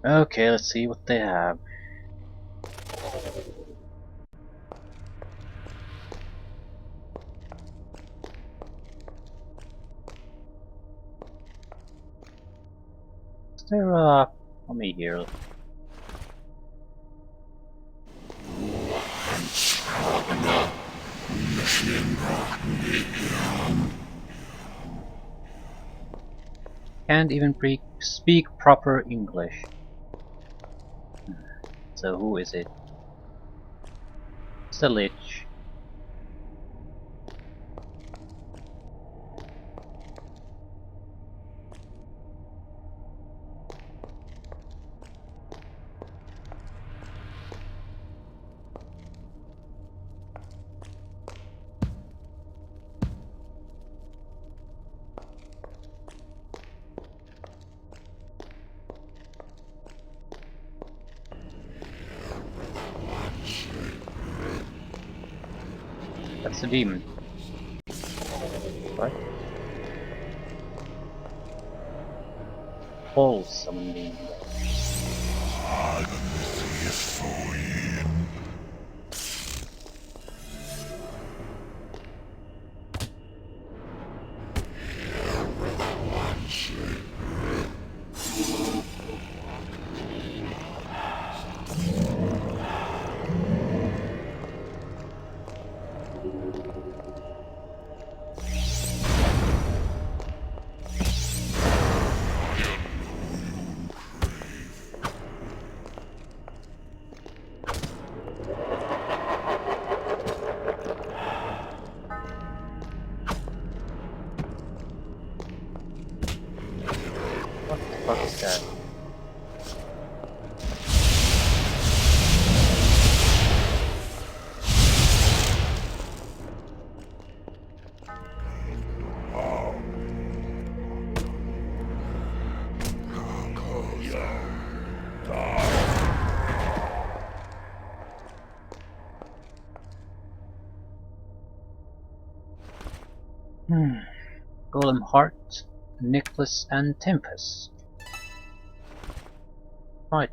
Okay, let's see what they have. Is there let me hear. Can't even speak proper English. So who is it? It's the Lich. That's the demon. What? Whole summon demon. What the fuck is that? Golem Heart, Necklace and Tempest. Right.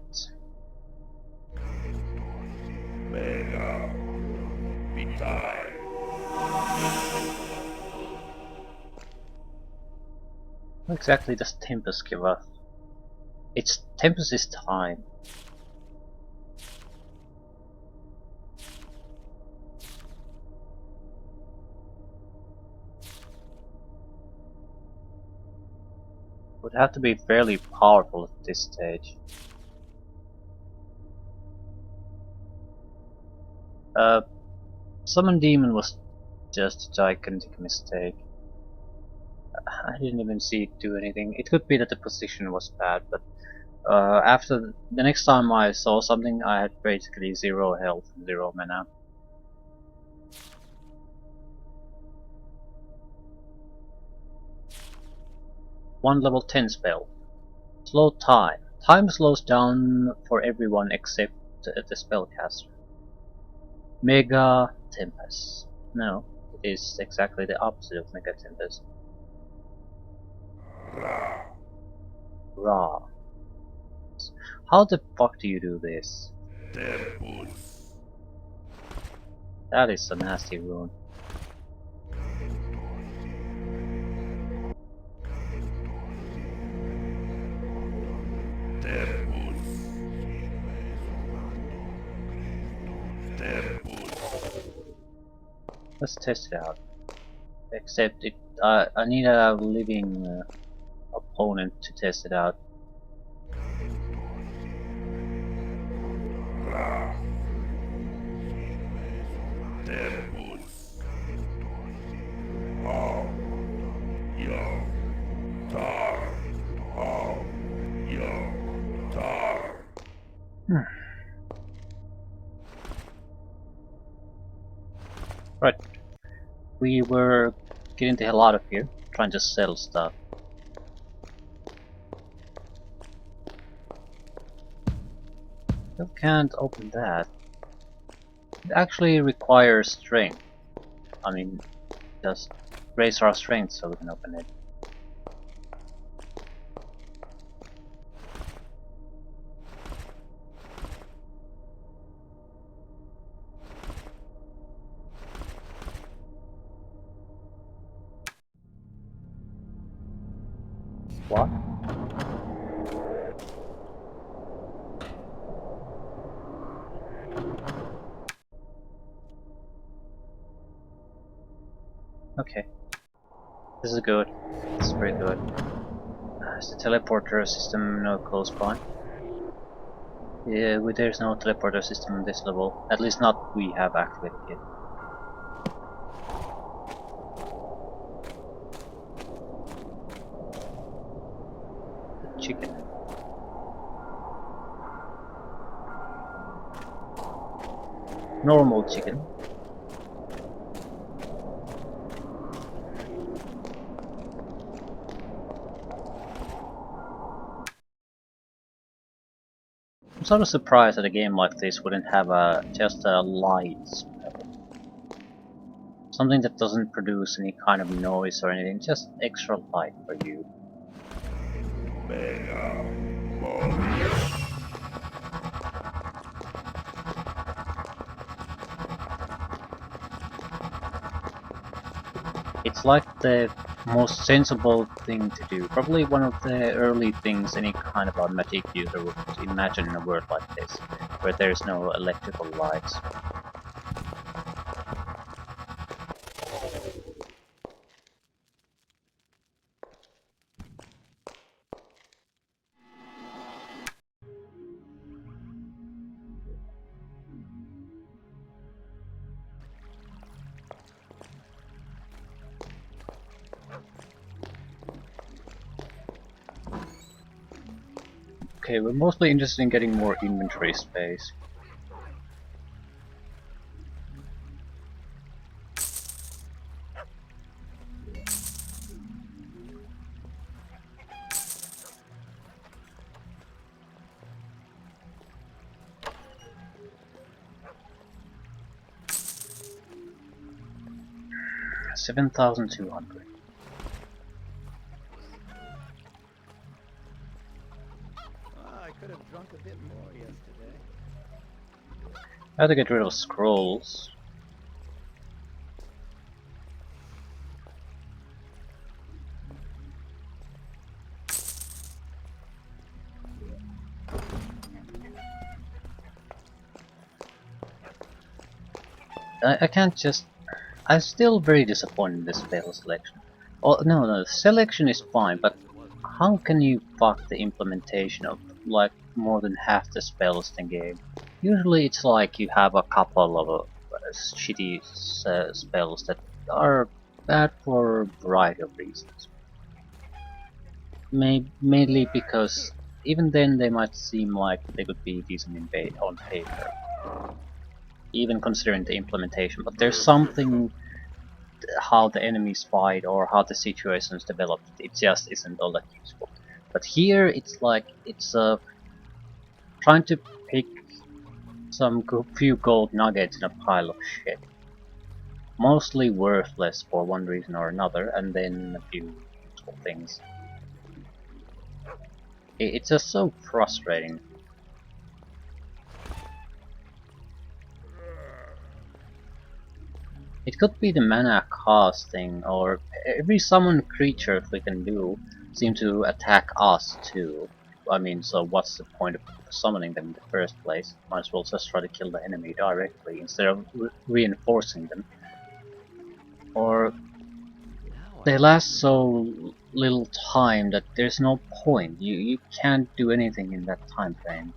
What exactly does Tempest give us? It's Tempest is time. Would have to be fairly powerful at this stage. Summon Demon was just a gigantic mistake. I didn't even see it do anything. It could be that the position was bad, but after the next time I saw something, I had basically 0 health and 0 mana. One level 10 spell. Slow time. Time slows down for everyone except the spellcaster. Mega Tempest. No, it is exactly the opposite of Mega Tempest. Raw. How the fuck do you do this? That is a nasty rune. Let's test it out. Except it, I need a living opponent to test it out. Right, we were getting the hell out of here, trying to sell stuff. Still can't open that. It actually requires strength. I mean, just raise our strength so we can open it. What? Okay. This is good. This is very good. Is the teleporter system no close by? Yeah, there's no teleporter system on this level. At least not we have activated yet. Chicken. Normal chicken. I'm sort of surprised that a game like this wouldn't have just a light spell. Something that doesn't produce any kind of noise or anything, just extra light for you. It's like the most sensible thing to do. Probably one of the early things any kind of a magic user would imagine in a world like this, where there's no electrical lights. Okay, we're mostly interested in getting more inventory space. $7,200. I could have drunk a bit more yesterday. I have to get rid of scrolls. I can't just... I'm still very disappointed in this spell selection. Oh, no, the selection is fine, but how can you fuck the implementation of like more than half the spells in the game? Usually it's like you have a couple of shitty spells that are bad for a variety of reasons. Mainly because even then they might seem like they could be decent on paper, even considering the implementation, but there's something how the enemies fight or how the situations develop, it just isn't all that useful. But here it's like it's trying to pick some few gold nuggets in a pile of shit. Mostly worthless for one reason or another, and then a few useful things. It's just so frustrating. It could be the mana cost thing, or every summoned creature we can do seem to attack us too. I mean, so what's the point of summoning them in the first place? Might as well just try to kill the enemy directly instead of reinforcing them. Or they last so little time that there's no point. You can't do anything in that time frame.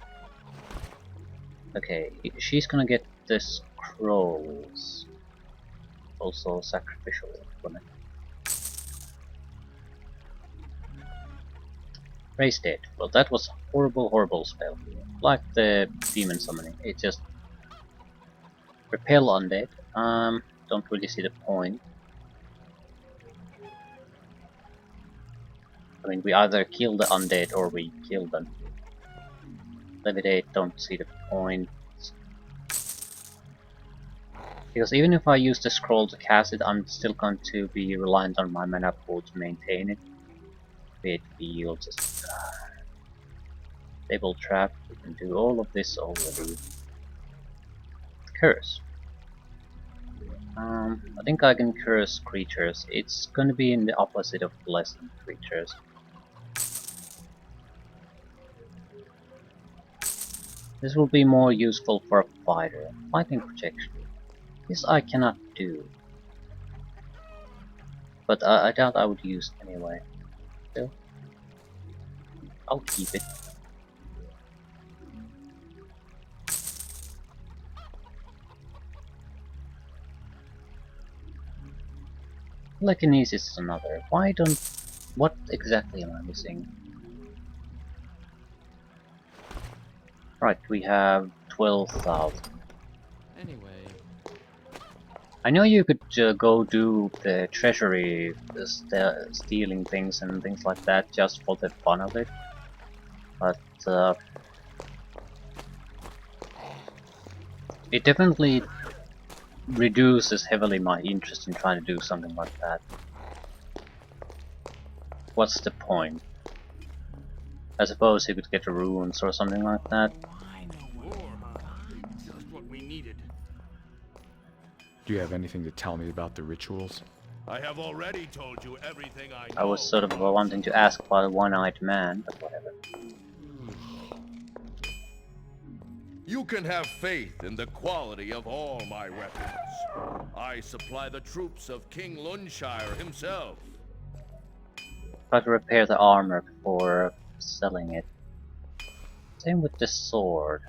Okay, she's gonna get the scrolls. Also sacrificial implement. Raise dead. Well, that was a horrible spell. Like the demon summoning. It just repel undead. Don't really see the point. I mean, we either kill the undead or we kill them. Levitate, don't see the point. Because even if I use the scroll to cast it, I'm still going to be reliant on my mana pool to maintain it. It will just stable trap. We can do all of this already. Curse. I think I can curse creatures. It's gonna be in the opposite of blessing creatures. This will be more useful for a fighter. Fighting protection. This I cannot do. But I doubt I would use it anyway. Still, I'll keep it. Telekinesis is another. Why don't... What exactly am I missing? Right, we have 12,000. Anyway, I know you could go do the treasury, stealing things and things like that just for the fun of it. But it definitely reduces heavily my interest in trying to do something like that. What's the point? I suppose you could get the runes or something like that. Just what we needed. Do you have anything to tell me about the rituals? I have already told you everything I know. I was sort of wanting to ask about a one-eyed man, but whatever. You can have faith in the quality of all my weapons. I supply the troops of King Lundshire himself. Try to repair the armor before selling it. Same with the sword.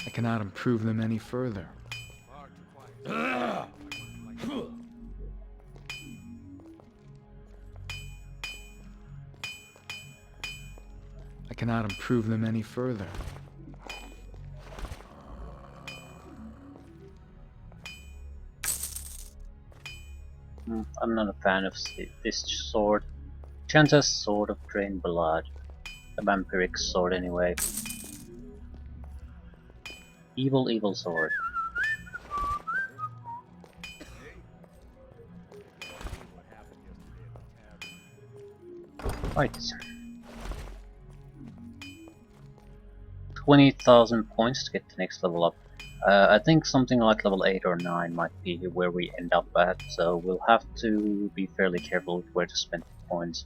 I cannot improve them any further. I cannot improve them any further. I'm not a fan of this sword. Chanta's sword of drained blood. A vampiric sword anyway. Evil, evil sword. Right. 20,000 points to get the next level up. I think something like level 8 or 9 might be where we end up at, so we'll have to be fairly careful with where to spend the points.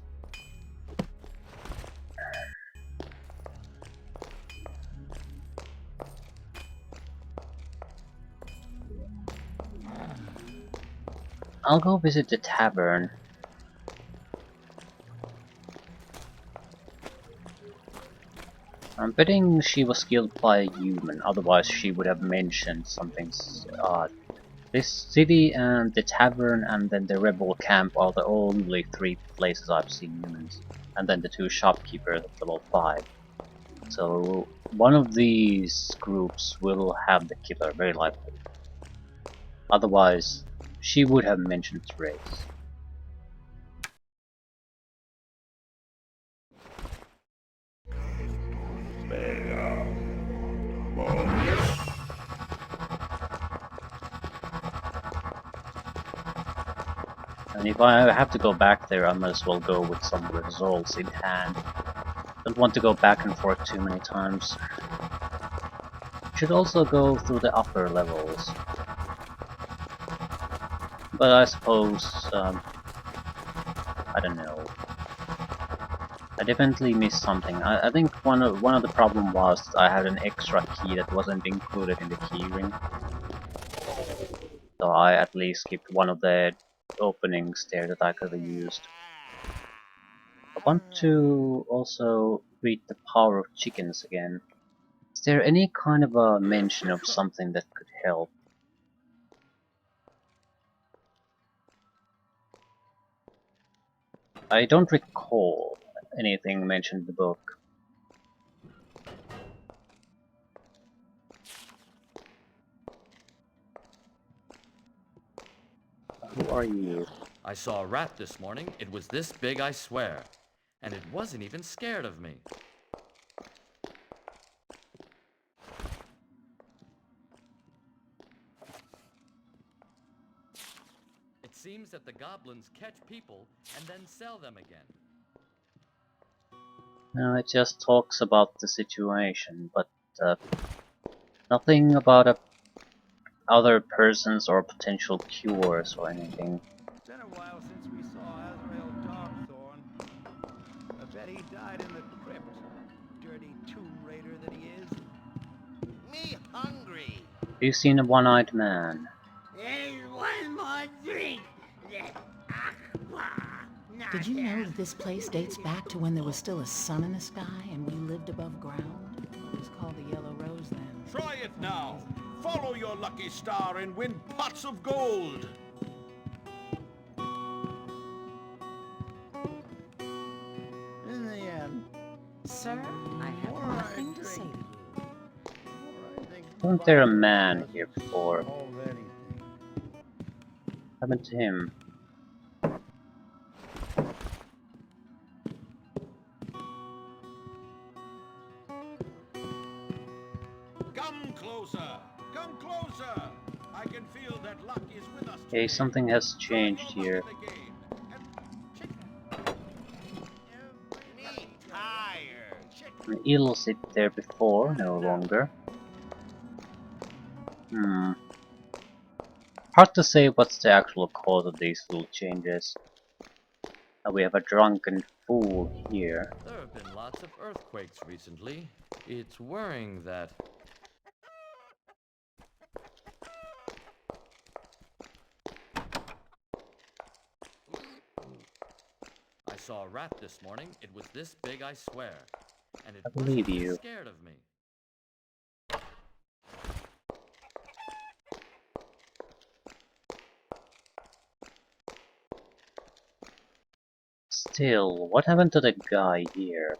I'll go visit the tavern. I'm betting she was killed by a human, otherwise she would have mentioned something odd. This city and the tavern and then the rebel camp are the only 3 places I've seen humans. And then the 2 shopkeepers at level 5. So one of these groups will have the killer, very likely. Otherwise, she would have mentioned its race. And if I have to go back there, I might as well go with some results in hand. Don't want to go back and forth too many times. Should also go through the upper levels. But I suppose, I don't know. I definitely missed something. I think one of the problem was I had an extra key that wasn't included in the keyring. So I at least skipped one of the openings there that I could have used. I want to also read the power of chickens again. Is there any kind of a mention of something that could help? I don't recall anything mentioned in the book. Who are you? I saw a rat this morning. It was this big, I swear. And it wasn't even scared of me. It seems that the goblins catch people and then sell them again. No, it just talks about the situation, but Nothing about other persons or potential cures or anything. It's been a while since we saw Azrael Dogthorn. I bet he died in the crypt. Dirty Tomb Raider that he is. Me hungry. Have you seen a one-eyed man? There's one more drink. Did you know that this place dates back to when there was still a sun in the sky and we lived above ground? It was called the Yellow Rose then. Try it now. Follow your lucky star and win pots of gold. In the end, Sir, I have More nothing to drink. say to you. I think Wasn't there a man here before? What already. happened to him? Come closer. Come closer. I can feel that luck is with us. Okay, today. something has changed here. Me tired. An eel sit there before, no longer. Hard to say what's the actual cause of these little changes. We have a drunken fool here. There have been lots of earthquakes recently. It's worrying that... I saw a rat this morning. It was this big, I swear. And it I believe wasn't you. scared of me. Still, what happened to the guy here?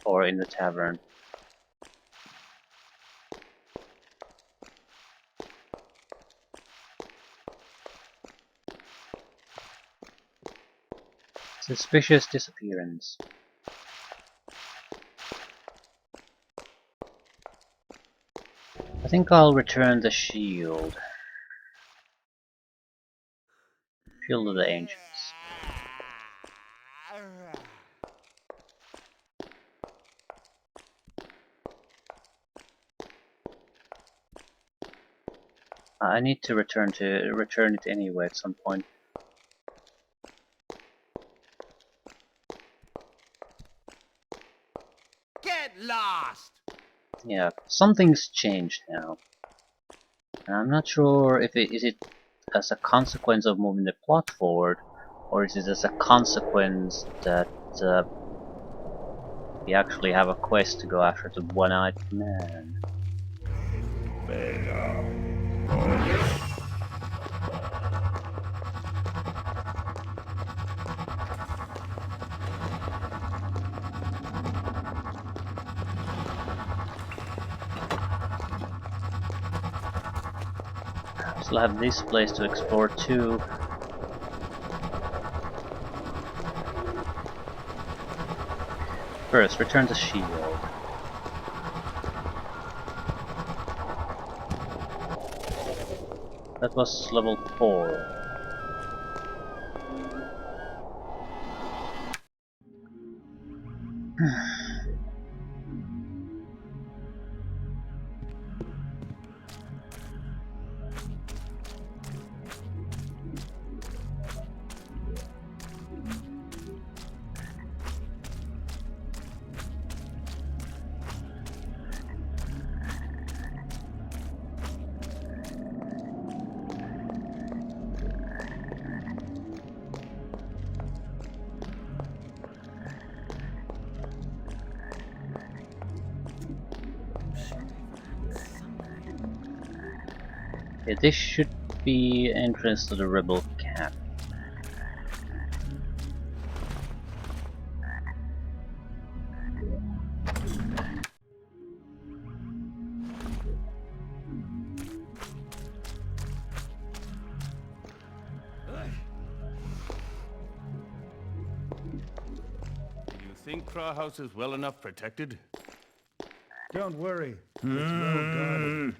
Or in the tavern? Suspicious disappearance. I think I'll return the shield. Shield of the Ancients. I need to return it anyway at some point. Get lost. Yeah, something's changed now. And I'm not sure if is it as a consequence of moving the plot forward, or is it as a consequence that we actually have a quest to go after the one-eyed man. Still have this place to explore too. First, return the shield. That was level 4. Yeah, this should be entrance to the rebel camp. Do you think Craw House is well enough protected? Don't worry. It's well guarded.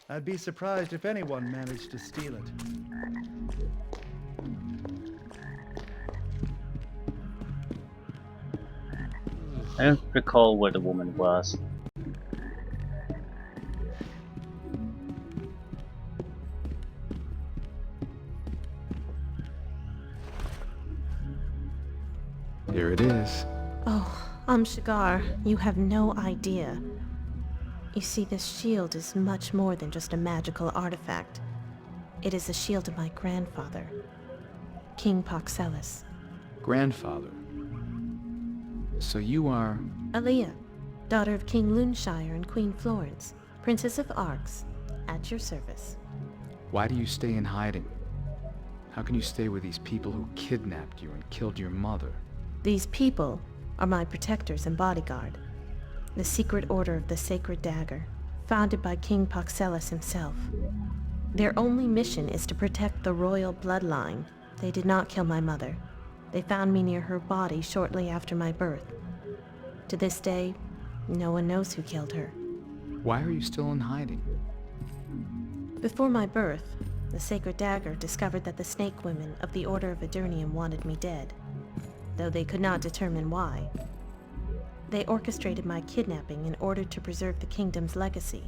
I'd be surprised if anyone managed to steal it. I don't recall where the woman was. Here it is. Oh, Shigar, you have no idea. You see, this shield is much more than just a magical artifact. It is the shield of my grandfather, King Paxelis. Grandfather. So you are... Aaliyah, daughter of King Luneshire and Queen Florence, Princess of Arx, at your service. Why do you stay in hiding? How can you stay with these people who kidnapped you and killed your mother? These people are my protectors and bodyguard. The secret order of the Sacred Dagger, founded by King Paxelis himself. Their only mission is to protect the royal bloodline. They did not kill my mother. They found me near her body shortly after my birth. To this day, no one knows who killed her. Why are you still in hiding? Before my birth, the Sacred Dagger discovered that the Snake Women of the Order of Eternium wanted me dead, though they could not determine why. They orchestrated my kidnapping in order to preserve the kingdom's legacy.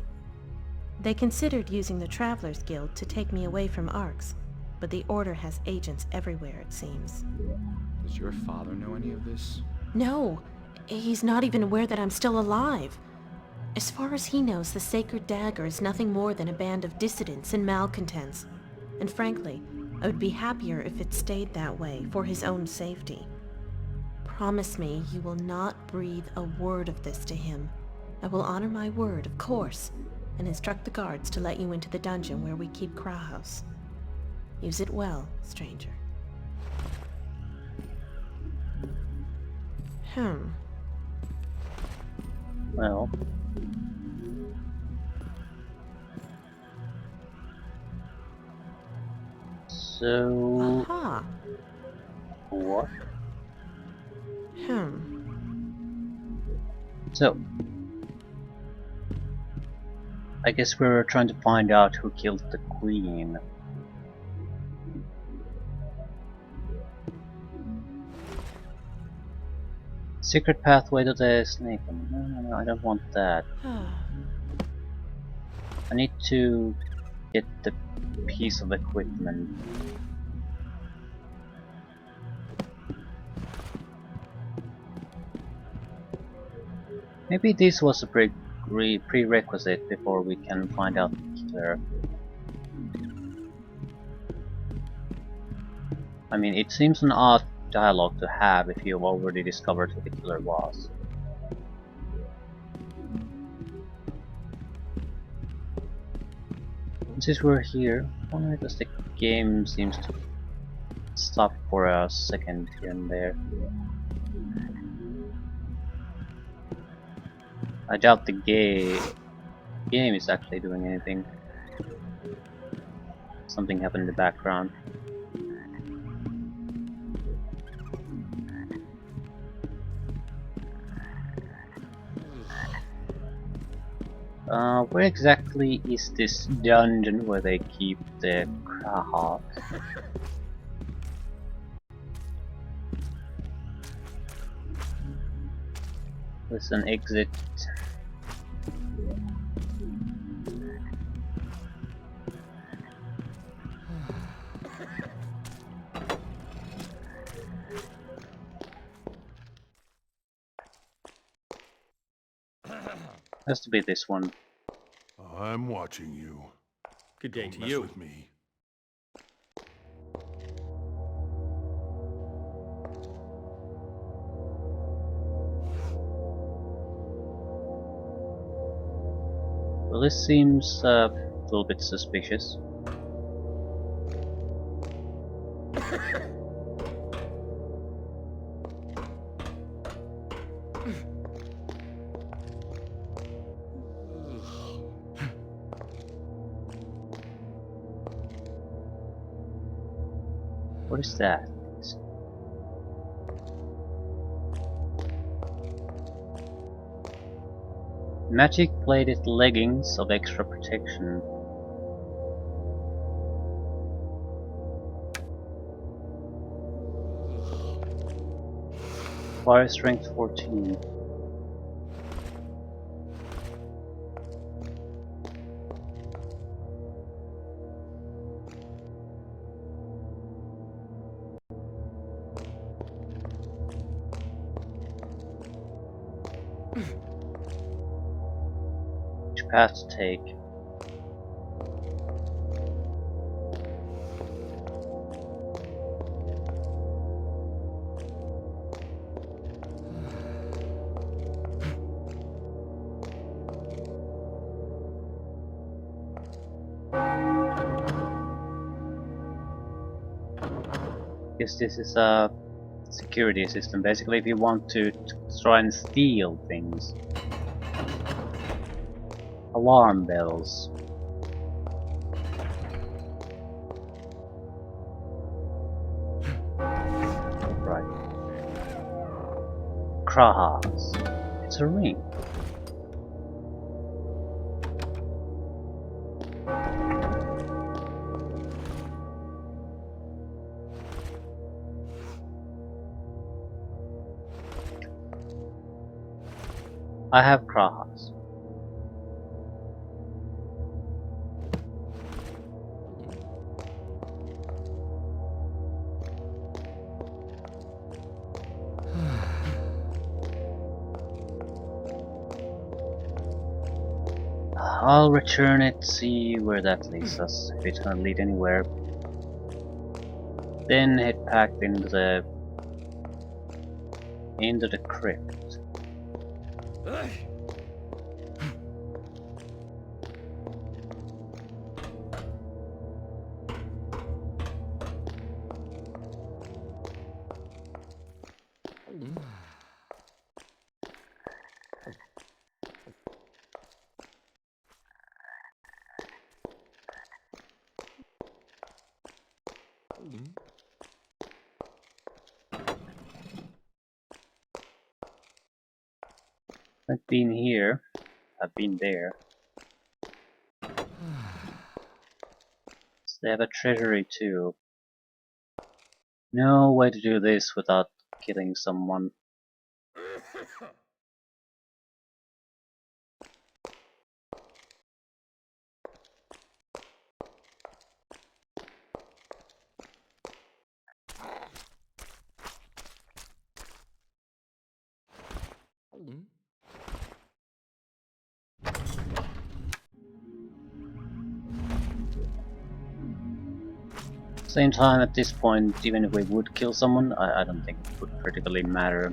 They considered using the Travelers Guild to take me away from Arx, but the Order has agents everywhere, it seems. Does your father know any of this? No, he's not even aware that I'm still alive. As far as he knows, the Sacred Dagger is nothing more than a band of dissidents and malcontents. And frankly, I would be happier if it stayed that way for his own safety. Promise me you will not breathe a word of this to him. I will honor my word, of course, and instruct the guards to let you into the dungeon where we keep Krauhaus. Use it well, stranger. Well. So... Aha! What? So... I guess we're trying to find out who killed the queen. Secret pathway to the snake. No, I don't want that. I need to get the piece of equipment. Maybe this was a prerequisite before we can find out the killer. I mean, it seems an odd dialogue to have if you've already discovered who the killer was. Since we're here, why does the game seems to stop for a second here and there? I doubt the game is actually doing anything. Something happened in the background. Where exactly is this dungeon where they keep the Krauhaus? There's an exit. Has to be this one. I'm watching you. Good day Don't to mess you. with me. Well, this seems a little bit suspicious. What is that? Magic plated leggings of extra protection. Fire strength 14. Which path to take? Guess this is a security system. Basically, if you want to try and steal things. Alarm bells. Right. Cross. It's a ring. I have cross. I'll return it, see where that leads us, if it's gonna lead anywhere. Then head back into the crypt. I've been here. I've been there. So they have a treasury too. No way to do this without killing someone. Same time, at this point, even if we would kill someone, I don't think it would particularly matter.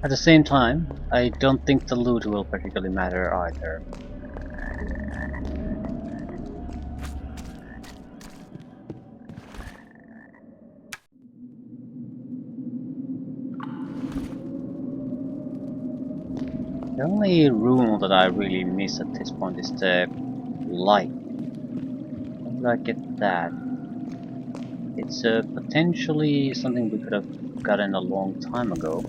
At the same time, I don't think the loot will particularly matter either. The only room that I really miss at this point is the light. How did I get that? It's potentially something we could have gotten a long time ago.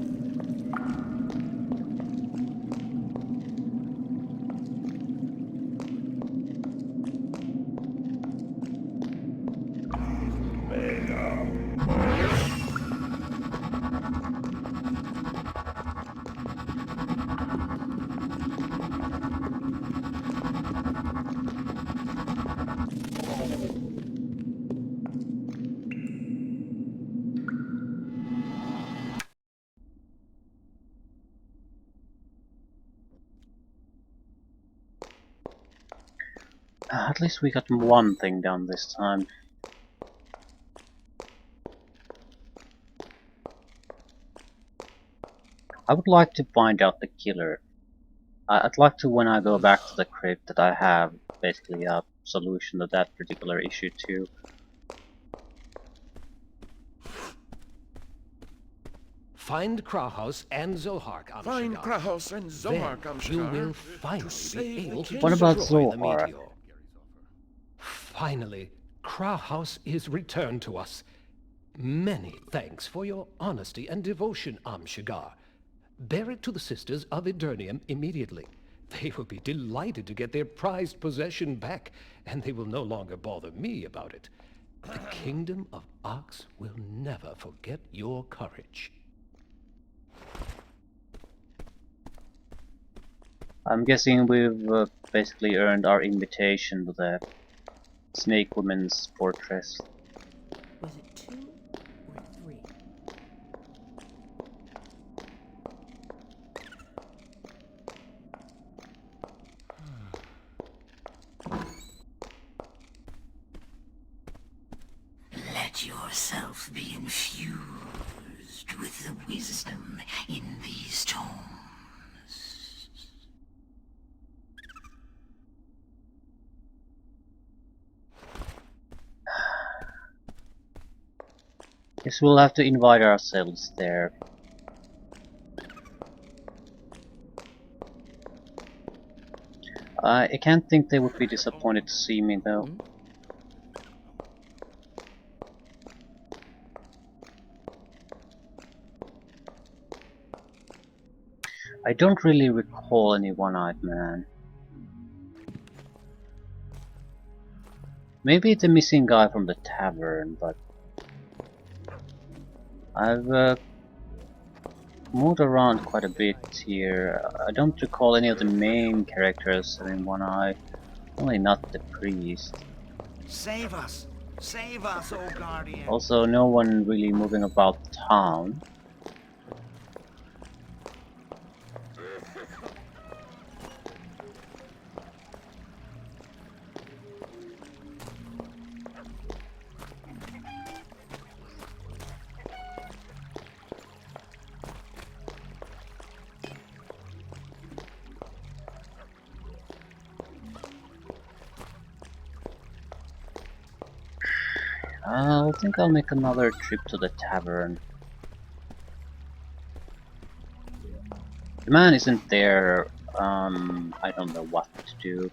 At least we got one thing done this time. I would like to find out the killer. I'd like to, when I go back to the crypt, that I have basically a solution to that particular issue too. Find Krauhaus and Zohar, Amshadar. Find Krauhaus and Zohar, Then Amshadar, you will to finally save be able the to king. What about destroy the Zohar? meteor. Finally, Krauhaus is returned to us. Many thanks for your honesty and devotion, Amshagar. Bear it to the sisters of Eternium immediately. They will be delighted to get their prized possession back, and they will no longer bother me about it. The kingdom of Arx will never forget your courage. I'm guessing we've basically earned our invitation to the Snake Woman's fortress. Was it 2 or 3? Let yourself be infused with the wisdom in these tomes. Guess we'll have to invite ourselves there. I can't think they would be disappointed to see me though. I don't really recall any one-eyed man. Maybe the missing guy from the tavern, but I've moved around quite a bit here. I don't recall any of the main characters having one eye. Only not the priest. Save us! Save us, O Guardian! Also, no one really moving about town. I think I'll make another trip to the tavern. The man isn't there. I don't know what to do.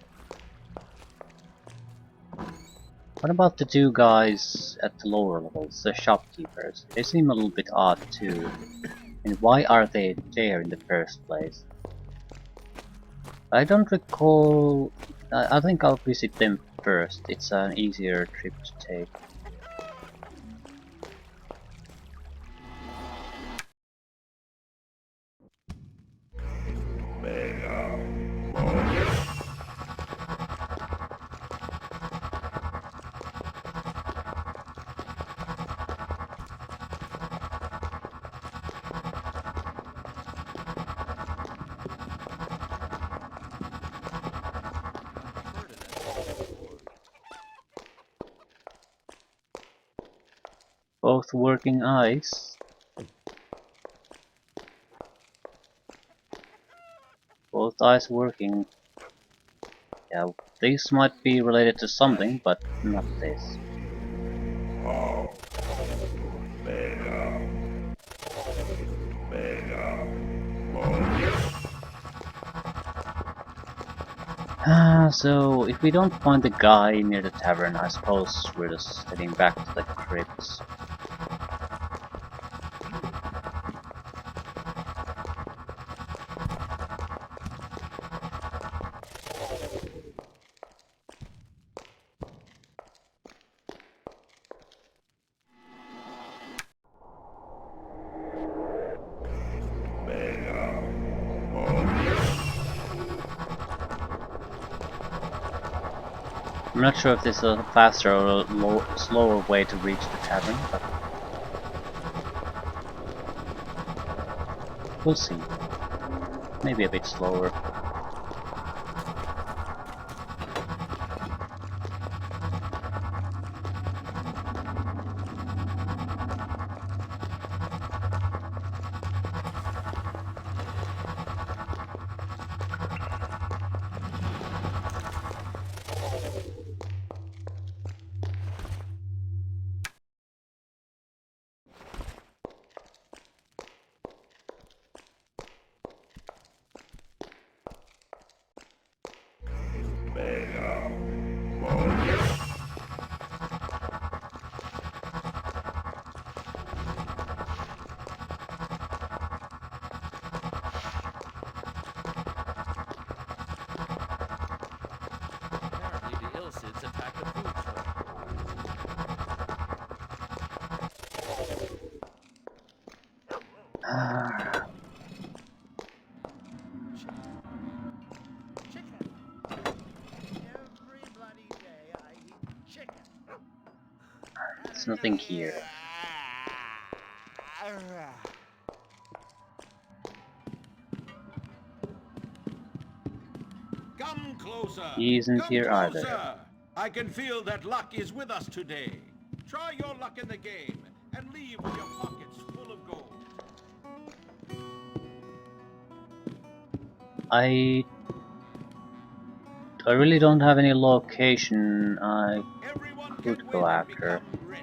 What about the two guys at the lower levels, the shopkeepers? They seem a little bit odd too. And why are they there in the first place? I don't recall. I think I'll visit them first. It's an easier trip to take. Both working eyes. Both eyes working. Yeah, these might be related to something, but not this. So if we don't find the guy near the tavern, I suppose we're just heading back to the crypts. I'm not sure if this is a faster or a slower way to reach the tavern, but we'll see. Maybe a bit slower. nothing here. Come closer. He isn't Come here closer. either. I can feel that luck is with us today. Try your luck in the game and leave with your pockets full of gold. I really don't have any location I Everyone could can go win and after. become rich.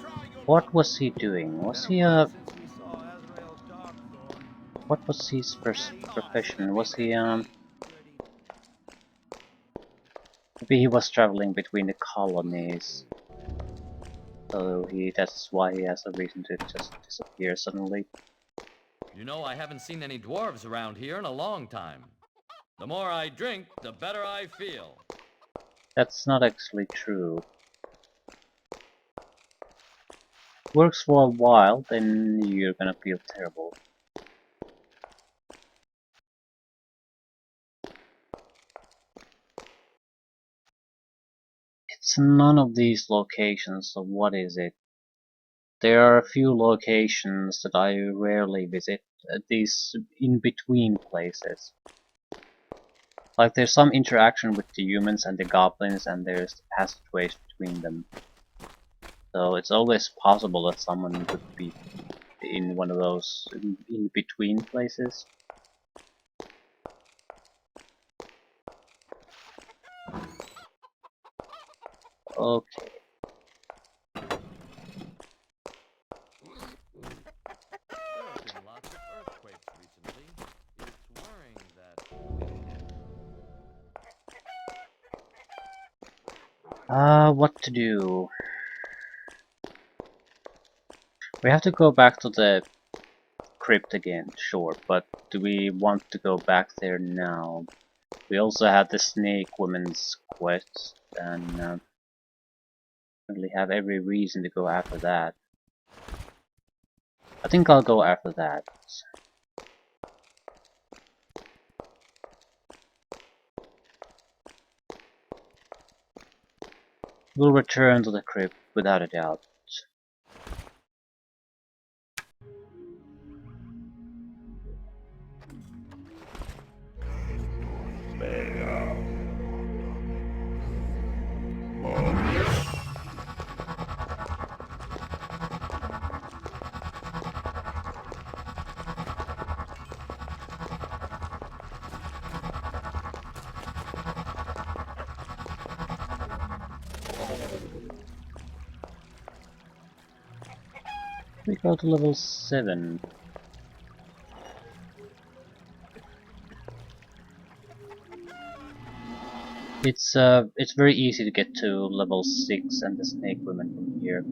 Try your What luck. was he doing? Was Been he a while a... since we saw Azrael Darkthorn. What was his profession? Was he maybe he was traveling between the colonies. So that's why he has a reason to just disappear suddenly. You know, I haven't seen any dwarves around here in a long time. The more I drink, the better I feel. That's not actually true. Works for a while, then you're gonna feel terrible. It's none of these locations, so what is it? There are a few locations that I rarely visit, these in-between places. Like there's some interaction with the humans and the goblins, and there's the passageways between them. So it's always possible that someone could be in one of those in-between places. Okay. There have been lots of earthquakes recently. It's worrying that... What to do? We have to go back to the crypt again, sure, but do we want to go back there now? We also had the snake woman's quest, and really have every reason to go after that. I think I'll go after that. We'll return to the crypt without a doubt. We go to level 7. It's very easy to get to level 6 and the snake women from here.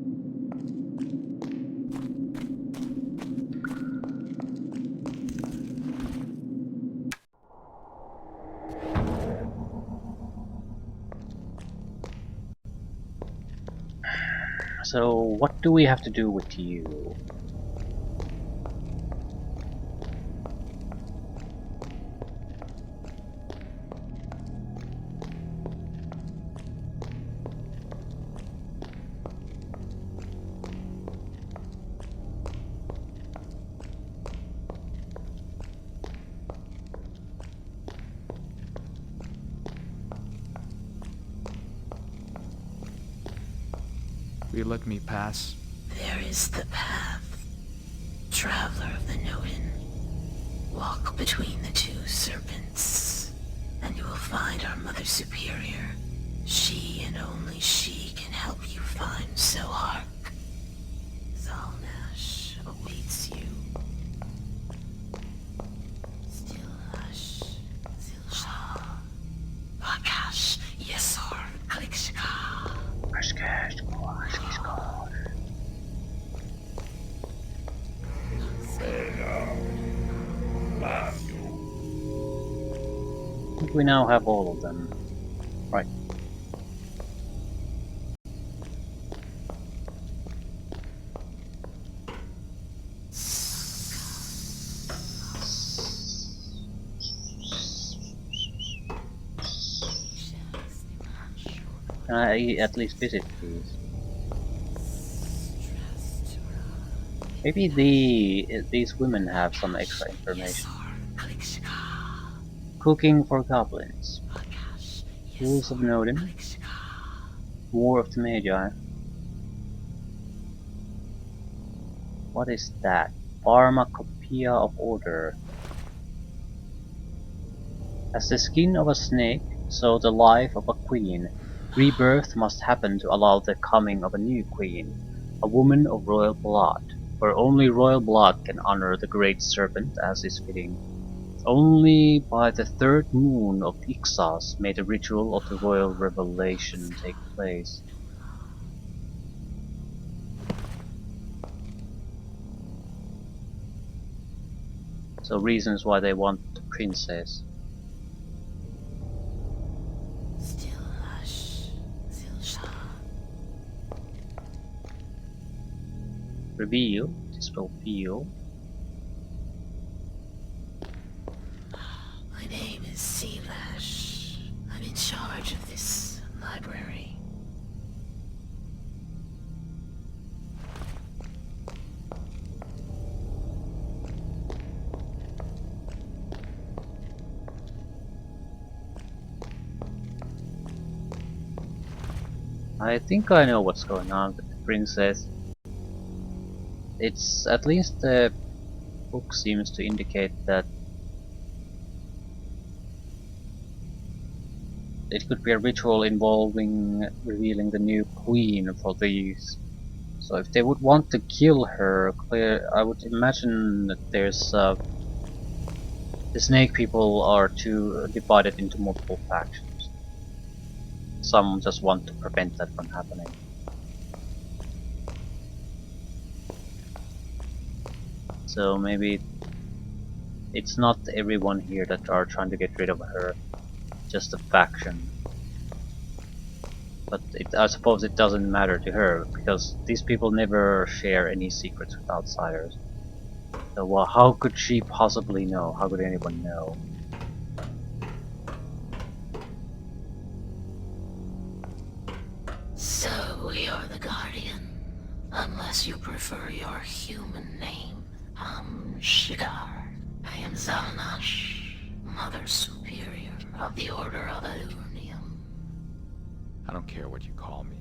So what do we have to do with you? Will you let me pass? There is the path. Traveler of the Nodin. Walk between the two serpents, and you will find our Mother Superior. She and only she can help you find Zohark. Zalnash awaits you. Stillash, Zilshah, Akash, Yesor, Klikshka. I think we now have all of them. Right. Can I at least visit these? Maybe these women have some extra information. Cooking for goblins. Rules of Nodin. War of the Magi. What is that? Pharmacopoeia of Order. As the skin of a snake, so the life of a queen. Rebirth must happen to allow the coming of a new queen, a woman of royal blood, for only royal blood can honor the great serpent as is fitting. Only by the third moon of Ixas may the ritual of the royal revelation take place. So reasons why they want the princess. Reveal, dispel feel. My name is Sealash. I'm in charge of this library. I think I know what's going on with the princess. It's at least the book seems to indicate that it could be a ritual involving revealing the new queen for these. So if they would want to kill her, I would imagine that there's the snake people are divided into multiple factions. Some just want to prevent that from happening. So maybe it's not everyone here that are trying to get rid of her, just a faction. But I suppose it doesn't matter to her, because these people never share any secrets with outsiders. So well, how could she possibly know? How could anyone know? So you're the Guardian, unless you prefer your human name. Shigar. I am Zalnash, Mother Superior of the Order of Alurnium. I don't care what you call me.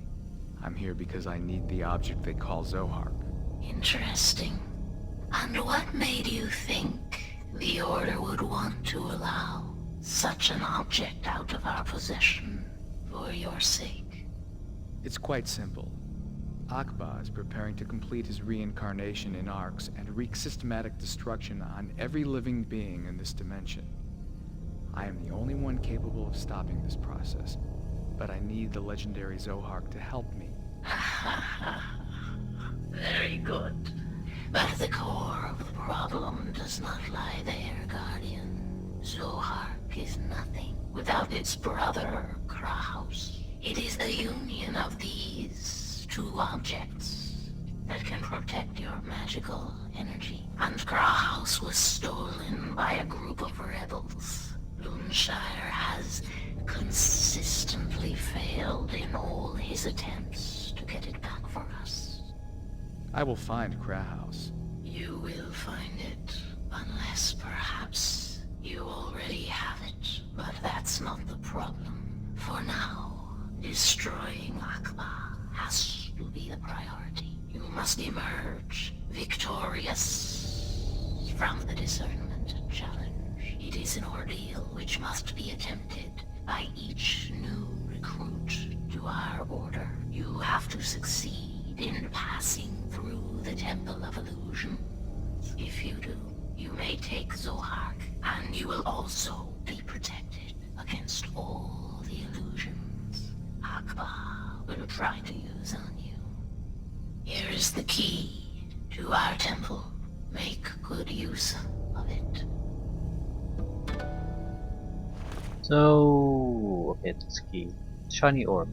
I'm here because I need the object they call Zohark. Interesting. And what made you think the Order would want to allow such an object out of our possession for your sake? It's quite simple. Akba is preparing to complete his reincarnation in Arx and wreak systematic destruction on every living being in this dimension. I am the only one capable of stopping this process, but I need the legendary Zohark to help me. Very good. But the core of the problem does not lie there, Guardian. Zohark is nothing without its brother, Kraus. It is the union of these two objects that can protect your magical energy. And Kraus was stolen by a group of rebels. Lunshire has consistently failed in all his attempts to get it back for us. I will find Kraus. You will find it, unless perhaps you already have it. But that's not the problem. For now, destroying Akba has to be the priority. You must emerge victorious from the discernment challenge. It is an ordeal which must be attempted by each new recruit to our order. You have to succeed in passing through the Temple of Illusion. If you do, you may take Zohark, and you will also be protected against all the illusions Akba will try to use on you. Here is the key to our temple. Make good use of it. So okay, that's key. Shiny orb.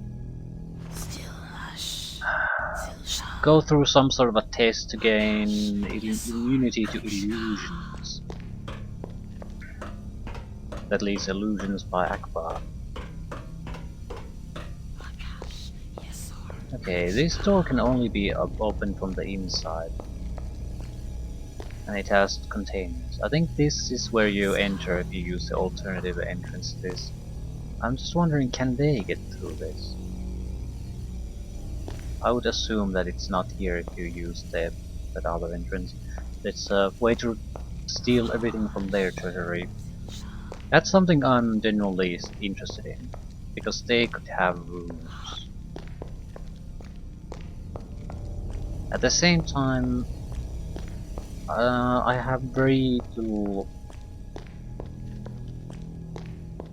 Still hush. Go through some sort of a test to gain immunity to illusions. That leaves illusions by Akbar. Okay, this door can only be opened from the inside. And it has containers. I think this is where you enter if you use the alternative entrance to this. I'm just wondering, can they get through this? I would assume that it's not here if you use that other entrance. It's a way to steal everything from their treasury. That's something I'm genuinely interested in, because they could have rooms. At the same time, I have very little...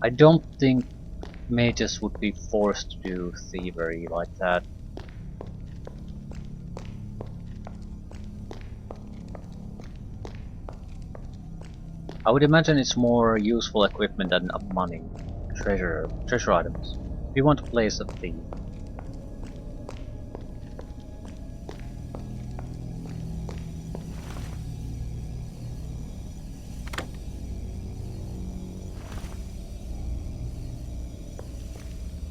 I don't think mages would be forced to do thievery like that. I would imagine it's more useful equipment than money, treasure items. If you want to play as a thief.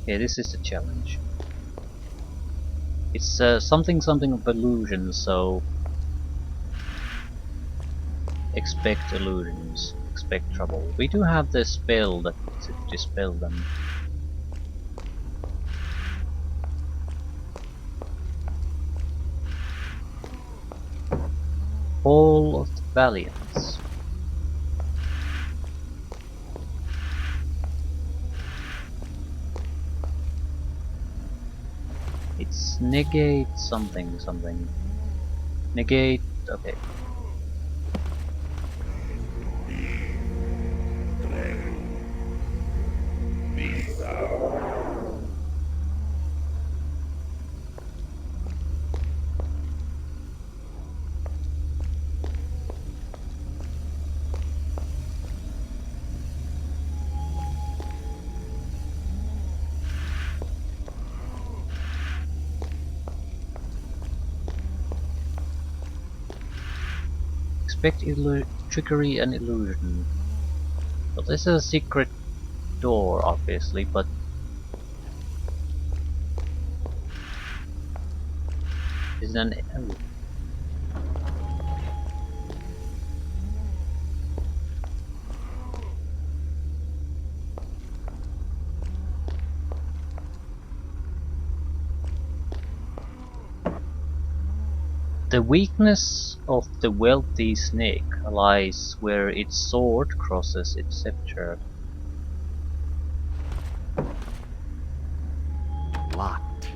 Yeah, this is the challenge. It's something of illusion, so expect illusions, expect trouble. We do have the spell that to dispel them. Fall of the Valiants. It's negate something. Negate, okay. Expect trickery and illusion. Well, this is a secret door, obviously, but is an the weakness of the wealthy snake lies where its sword crosses its scepter. Locked.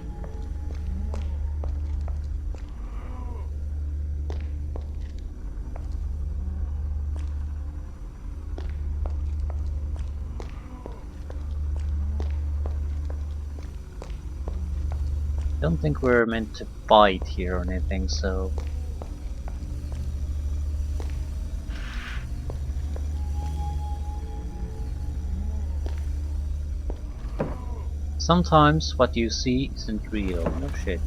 Don't think we're meant to fight here or anything, so... Sometimes what you see isn't real, no shit.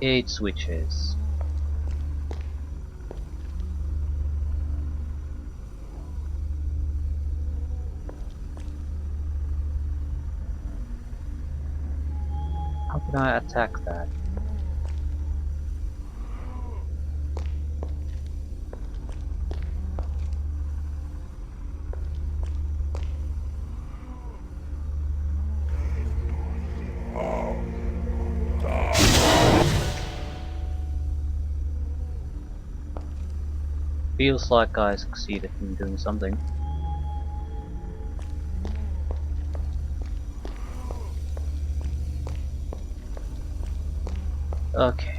8 switches. How can I attack that? Feels like I succeeded in doing something. Okay.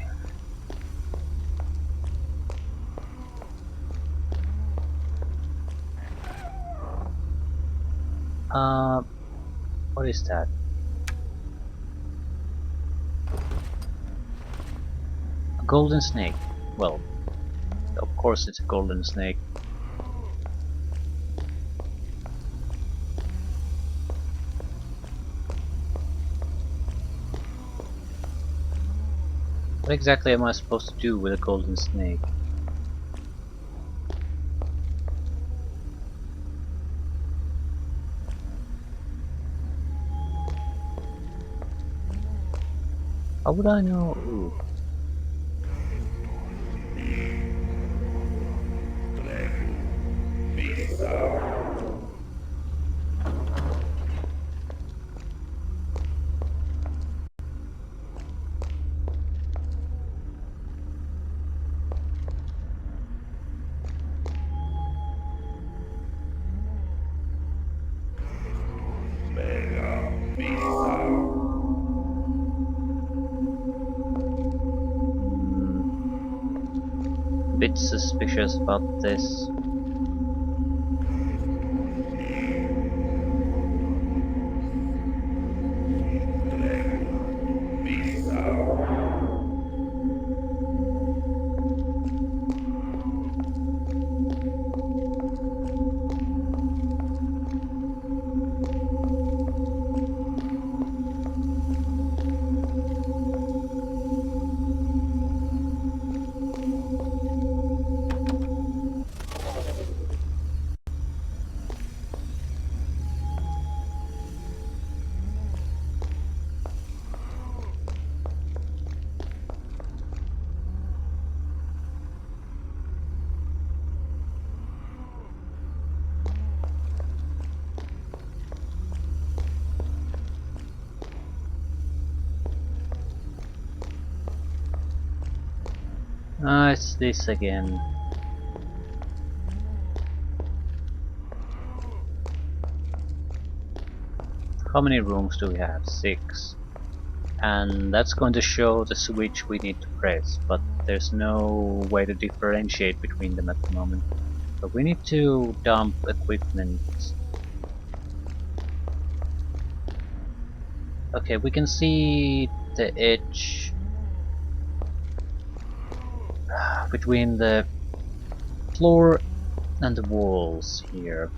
What is that? A golden snake. Well, of course it's a golden snake. What exactly am I supposed to do with a golden snake? How would I know? Ooh. bit suspicious about this. Ah, it's this again. How many rooms do we have? 6. And that's going to show the switch we need to press, but there's no way to differentiate between them at the moment. But we need to dump equipment. Okay, we can see the edge between the floor and the walls here.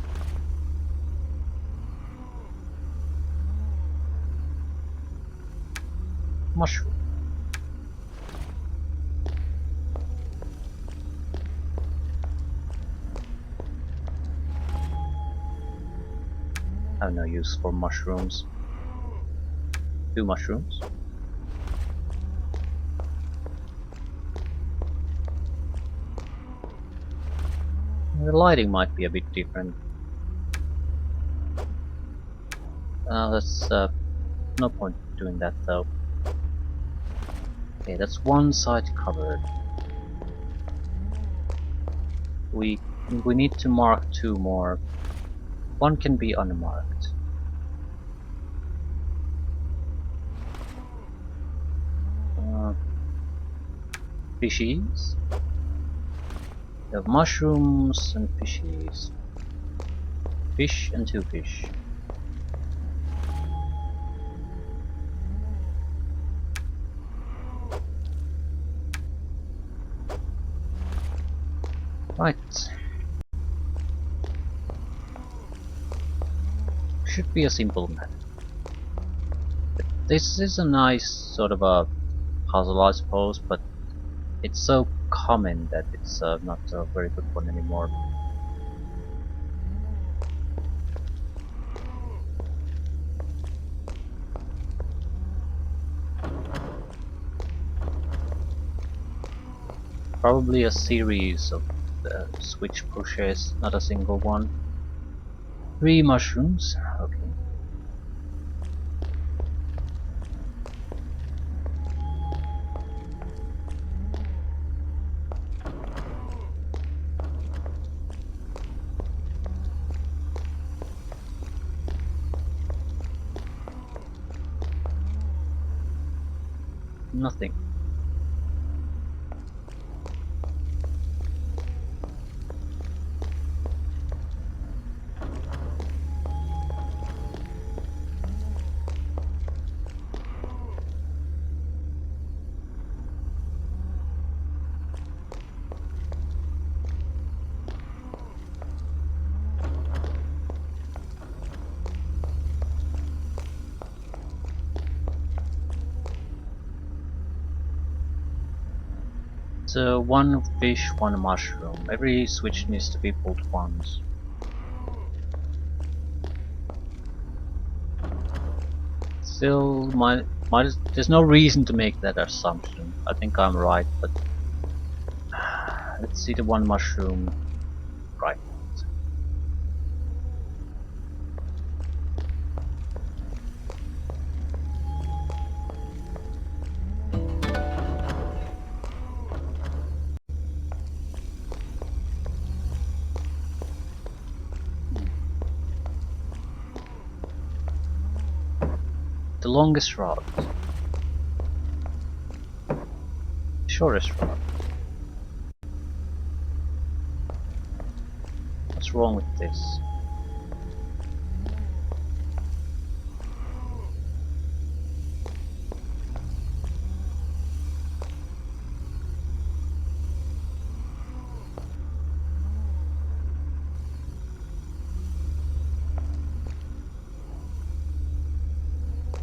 Mushroom. I have no use for mushrooms. 2 mushrooms. The lighting might be a bit different. That's no point doing that though. Okay, that's one side covered. We need to mark 2 more. One can be unmarked. Fishies. We have mushrooms and fishies. Fish and 2 fish. Right. Should be a simple map. This is a nice sort of a puzzle, I suppose, but it's so common that it's not a very good one anymore. Probably a series of switch pushes, not a single one. 3 mushrooms, okay. Nothing. So 1 fish, 1 mushroom. Every switch needs to be pulled once. Still, there's no reason to make that assumption. I think I'm right, but let's see the 1 mushroom. Right. The longest route. Shortest route. What's wrong with this?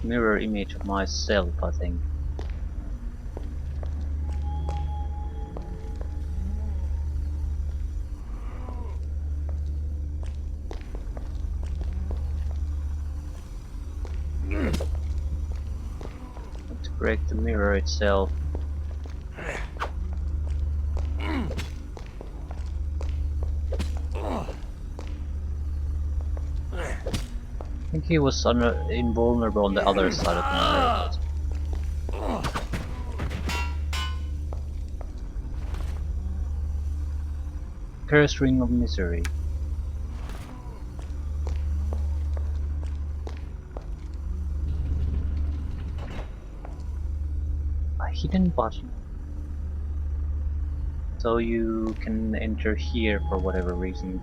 Mirror image of myself, I think. To break the mirror itself. I think he was invulnerable on the other side of the mirror. Cursed ring of misery. A hidden button. So you can enter here for whatever reason.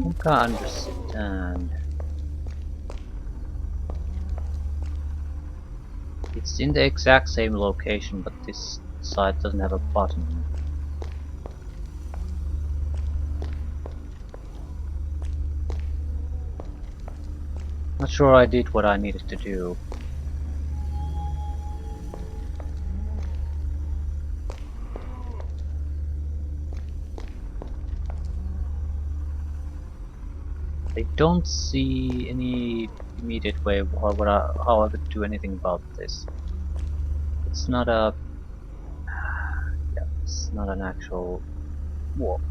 I can't understand. It's in the exact same location, but this side doesn't have a button. Not sure I did what I needed to do. I don't see any immediate way how I could do anything about this. It's not a... yeah, it's not an actual wall.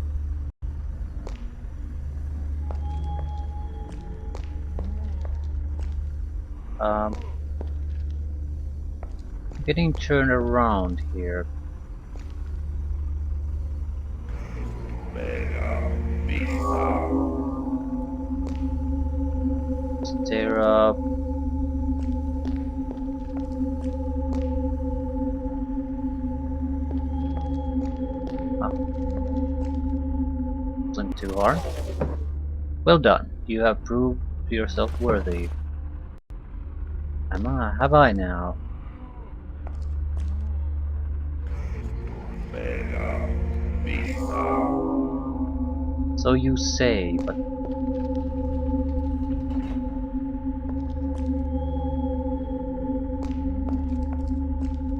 I'm getting turned around here. Stare up. Wasn't too hard. Well done. You have proved yourself worthy. Have I now? So you say, but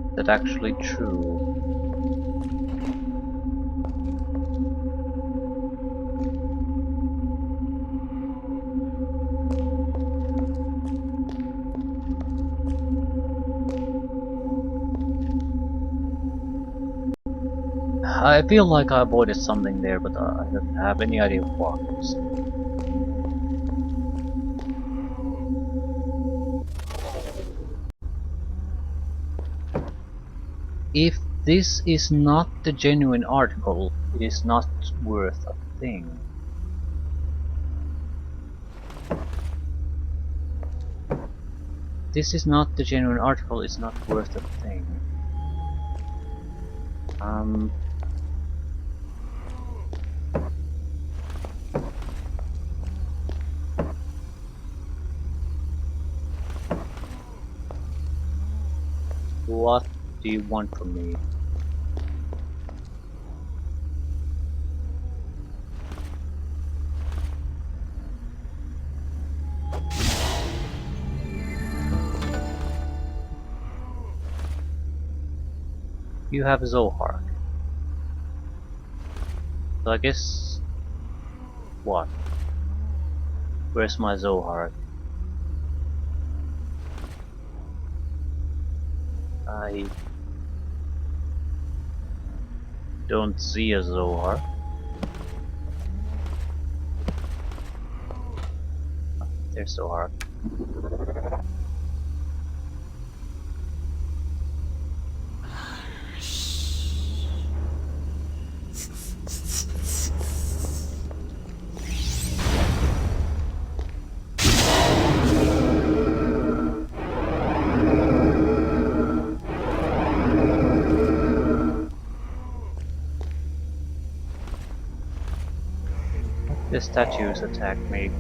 is that actually true? I feel like I avoided something there, but I don't have any idea what. If this is not the genuine article, it is not worth a thing. This is not the genuine article, it's not worth a thing. What do you want from me? You have Zohar. So I guess... what? Where's my Zohar? I don't see a Zohar. There's Zohar. the statues attack me?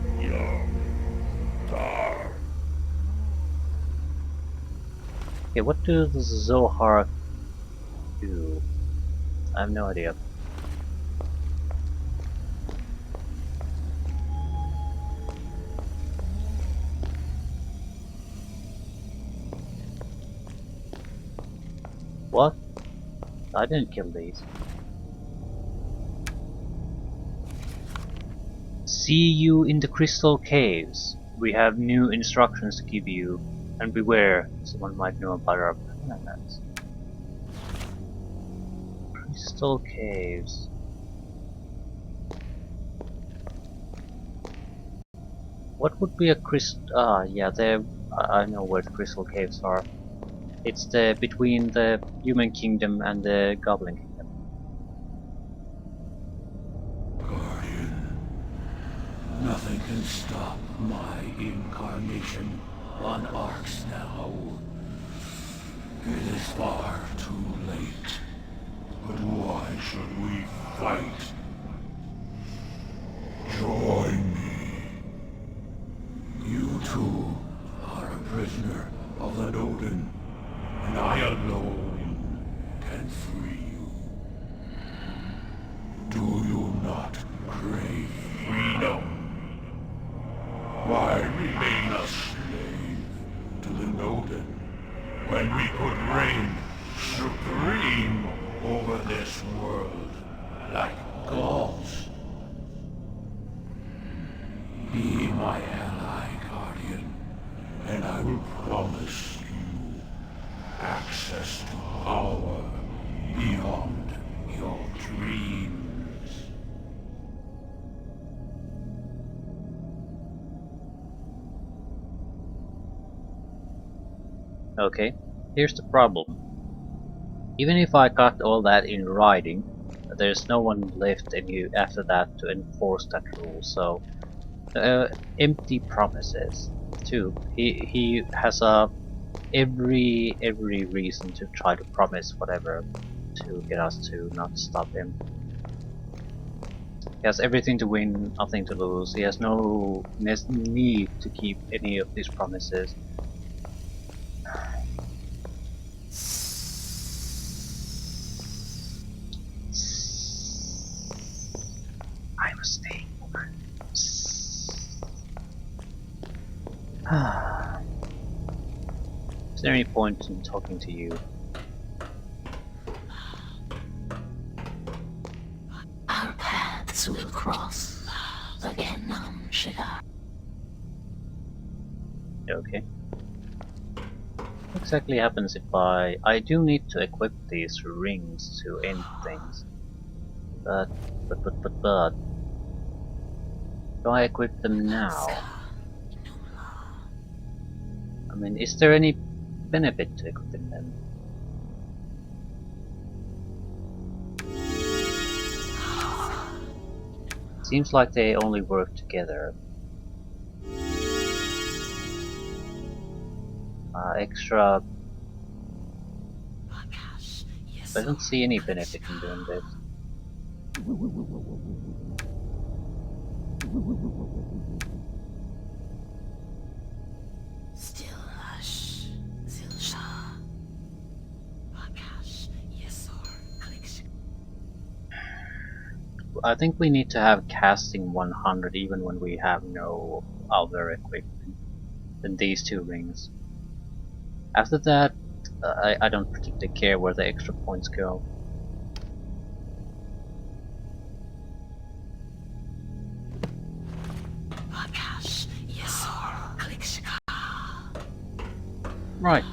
Okay, what do the Zohar do? I have no idea. What? I didn't kill these. See you in the crystal caves. We have new instructions to give you. And beware, someone might know about our planets. Crystal caves. What would be a crystal? Ah, yeah, I know where the crystal caves are. It's between the human kingdom and the goblin kingdom. Guardian, nothing can stop my incarnation on Arx now. It is far too late. But why should we fight? Join me. You too are a prisoner of the Nodin, and I alone can free you. Do you not crave freedom? Why remain a slave to the Nodin when we could reign supreme over this world like gods? Be my ally, Guardian, and I will promise you access to power beyond your dreams. Okay, here's the problem. Even if I got all that in writing, there's no one left after that to enforce that rule, so empty promises. Too. He has every reason to try to promise whatever to get us to not stop him. He has everything to win, nothing to lose. He has no need to keep any of these promises. I'm a snake woman. Is there any point in talking to you? Our paths will cross again, Shigar. Okay. What exactly happens if I do need to equip these rings to end things. But do I equip them now? I mean, is there any benefit to equipping them? Seems like they only work together. Extra. I don't see any benefit in doing this. Still hush, Zilsha. I think we need to have casting 100 even when we have no other equipment than these two rings. After that, I don't particularly care where the extra points go. Right,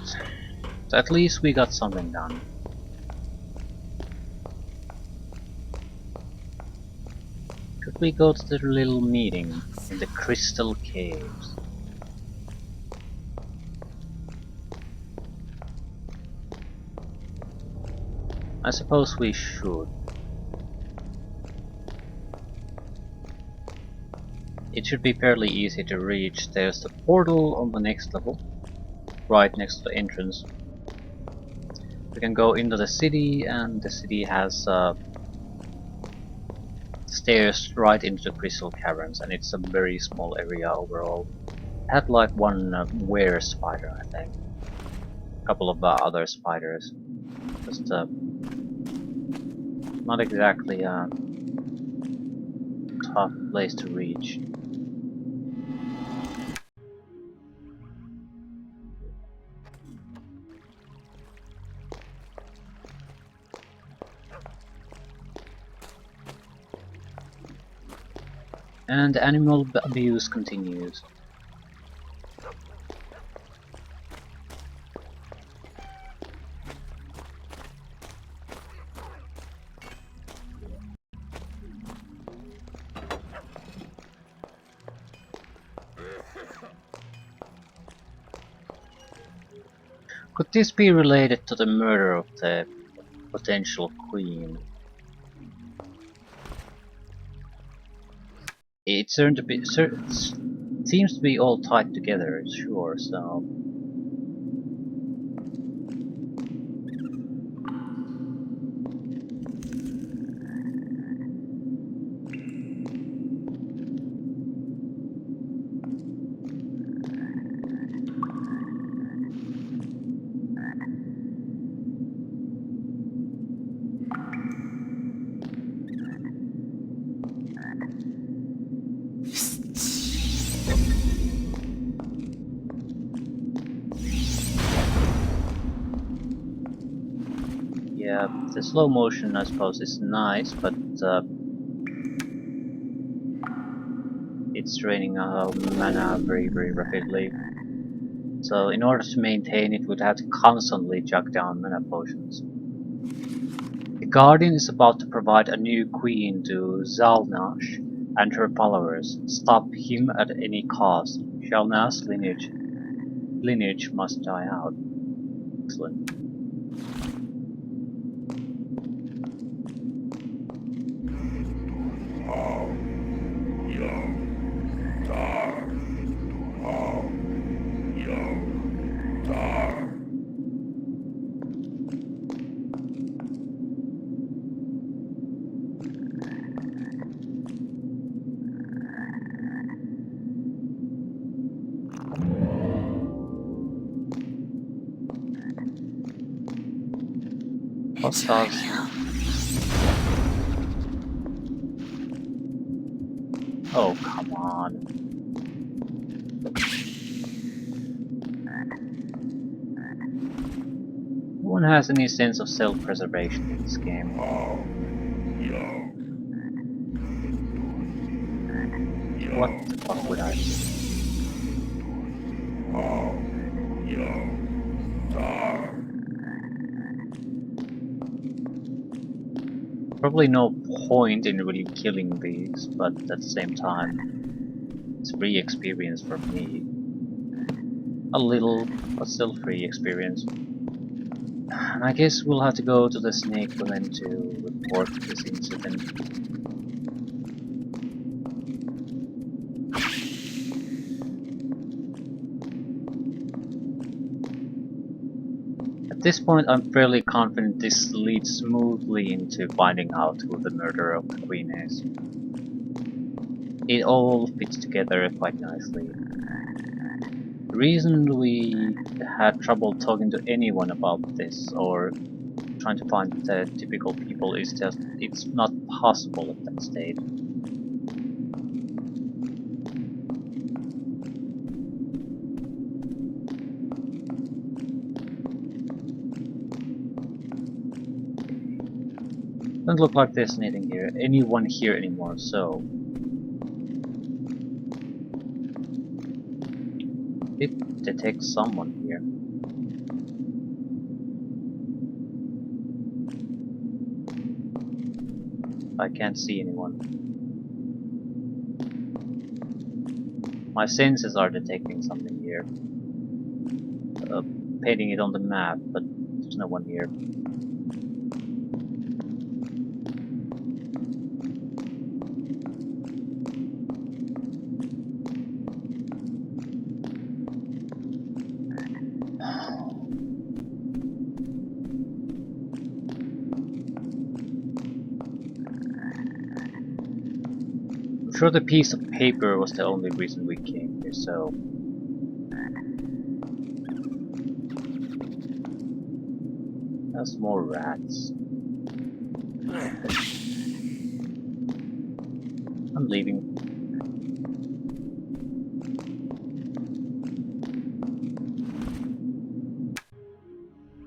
so at least we got something done. Could we go to the little meeting in the Crystal Caves? I suppose we should. It should be fairly easy to reach. There's the portal on the next level, right next to the entrance. We can go into the city, and the city has stairs right into the crystal caverns, and it's a very small area overall. It had like one were spider, I think. A couple of other spiders. Just not exactly a tough place to reach. And animal abuse continues. Could this be related to the murder of the potential queen? It seems to be all tied together, sure, so... Yeah, the slow motion I suppose is nice, but it's draining mana very rapidly. So in order to maintain it, would have to constantly jug down mana potions. The Guardian is about to provide a new queen to Zalnash and her followers. Stop him at any cost. Shalna's lineage must die out. Excellent. Hostiles. Oh, come on. No one has any sense of self-preservation in this game. What the fuck would I do? Probably no point in really killing these, but at the same time, it's free experience for me. A little, but still free experience. And I guess we'll have to go to the Snake Women to report this incident. At this point, I'm fairly confident this leads smoothly into finding out who the murderer of the Queen is. It all fits together quite nicely. The reason we had trouble talking to anyone about this or trying to find the typical people is just it's not possible at that stage. Doesn't look like there's anyone here anymore, so it detects someone here. I can't see anyone. My senses are detecting something here. Painting it on the map, but there's no one here. sure the piece of paper was the only reason we came here, so... There's more rats. I'm leaving.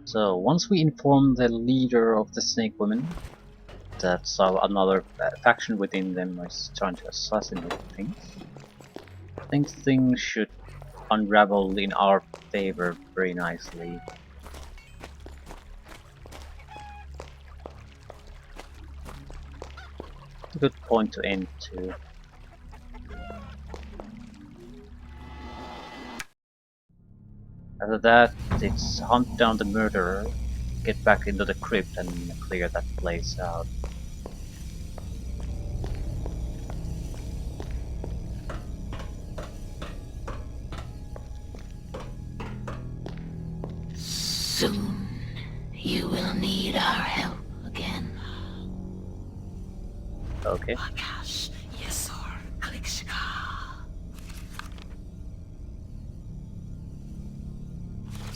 So, once we inform the leader of the Snake Women that another faction within them is trying to assassinate things, I think things should unravel in our favor very nicely. A good point to end to. After that, it's hunt down the murderer, get back into the crypt and clear that place out. Soon, you will need our help again. Okay. Akash, Yesor, Kalikshika.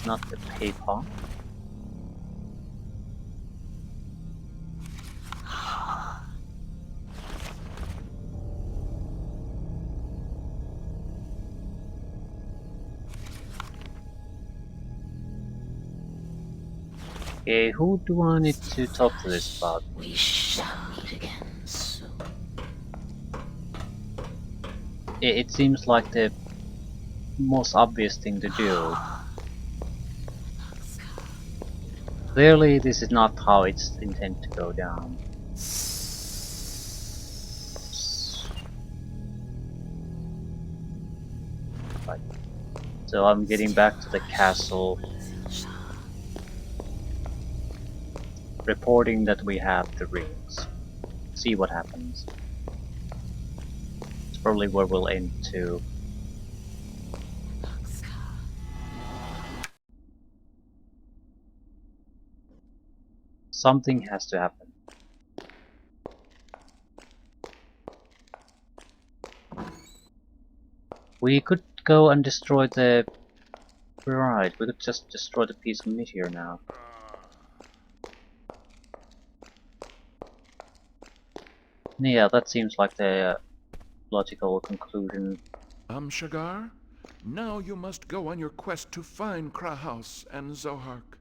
Not the PayPal. Okay, who do I need to talk to this about? We shall meet again soon. It seems like the most obvious thing to do. Clearly, this is not how it's intended to go down. Right. So I'm getting back to the castle, reporting that we have the rings. See what happens. It's probably where we'll end too. Something has to happen. We could go and destroy the... Right, we could just destroy the piece of meteor now. Yeah, that seems like the logical conclusion. Shagar, now you must go on your quest to find Krahaus and Zohark.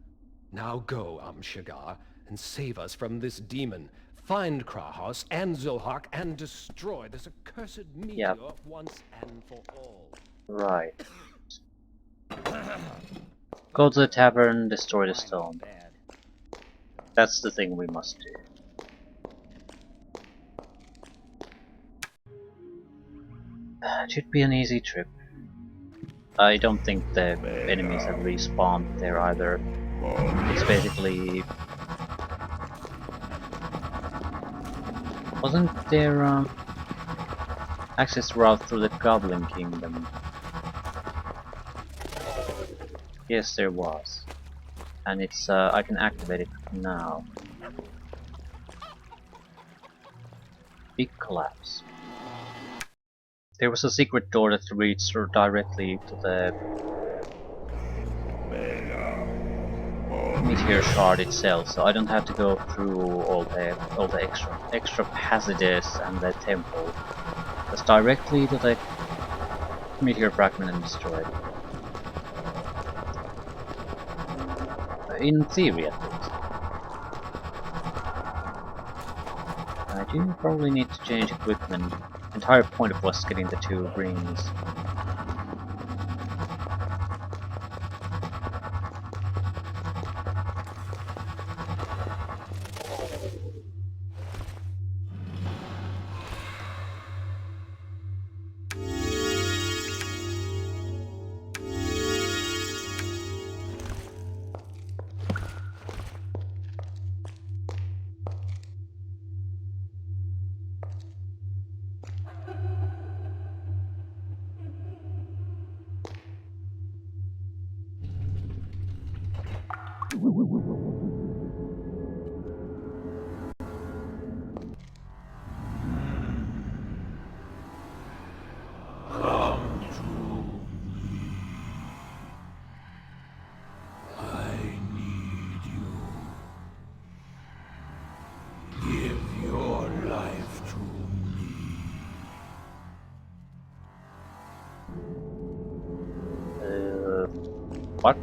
Now go, Shagar, and save us from this demon. Find Krahaus and Zohark and destroy this accursed meteor once and for all. Right. Go to the tavern, destroy the stone. That's the thing we must do. It should be an easy trip. I don't think the enemies have respawned there either. It's basically... Wasn't there access route through the Goblin Kingdom? Yes, there was. And it's I can activate it now. Big collapse. There was a secret door that leads directly to the meteor shard itself, so I don't have to go through all the extra passages and the temple. Just directly to the meteor fragment and destroy it. In theory, at least. I do probably need to change equipment. The entire point of was getting the 2 rings. What?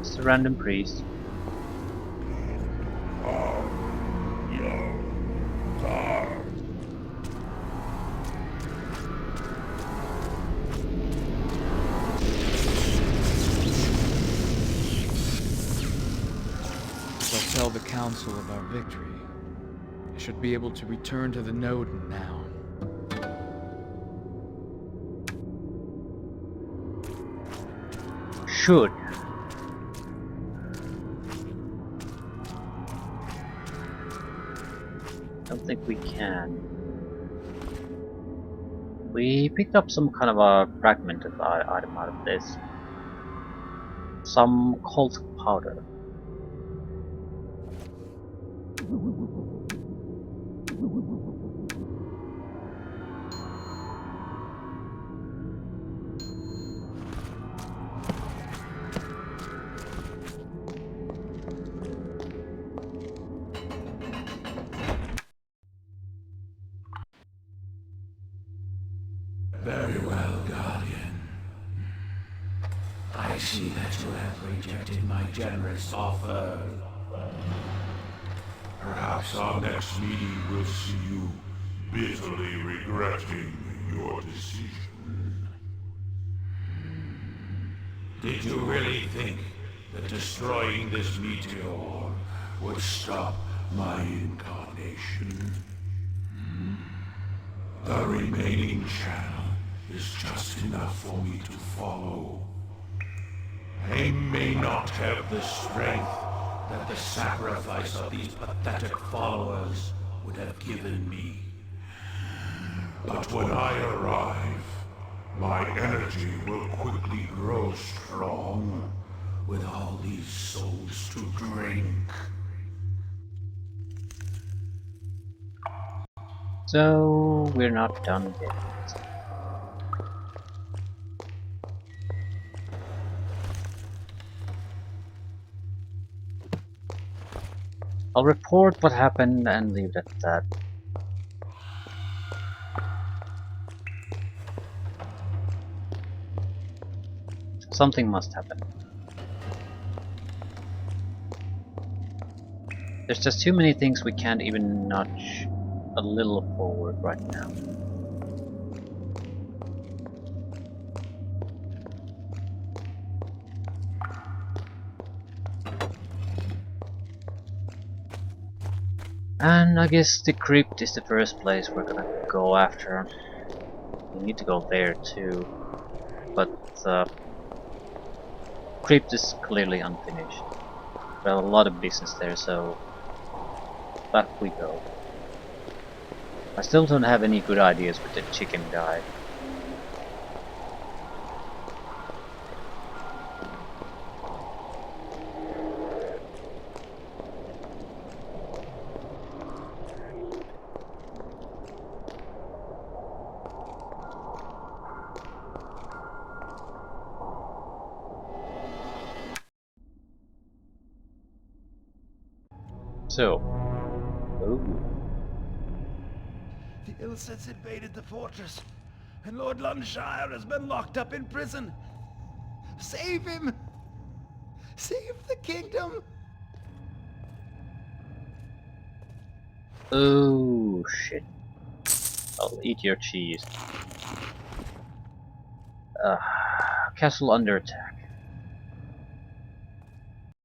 It's a random priest. Tell the council of our victory. I should be able to return to the Nodin now. Should. Don't think we can. We picked up some kind of a fragmented item out of this. Some cult powder. Very well, Guardian. I see that you have rejected my generous offer. Perhaps our next meeting will see you bitterly regretting your decision. Did you really think that destroying this meteor would stop my incarnation? The remaining channel is just enough for me to follow. I may not have the strength that the sacrifice of these pathetic followers would have given me. But when I arrive, my energy will quickly grow strong with all these souls to drink. So we're not done yet. I'll report what happened and leave it at that. Something must happen. There's just too many things we can't even nudge a little forward right now. And I guess the crypt is the first place we're gonna go after. We need to go there too, but crypt is clearly unfinished. Well, a lot of business there, so back we go. I still don't have any good ideas with the chicken guy. So, The Ilsets invaded the fortress, and Lord Lunshire has been locked up in prison. Save him! Save the kingdom! oh shit. I'll eat your cheese. Castle under attack.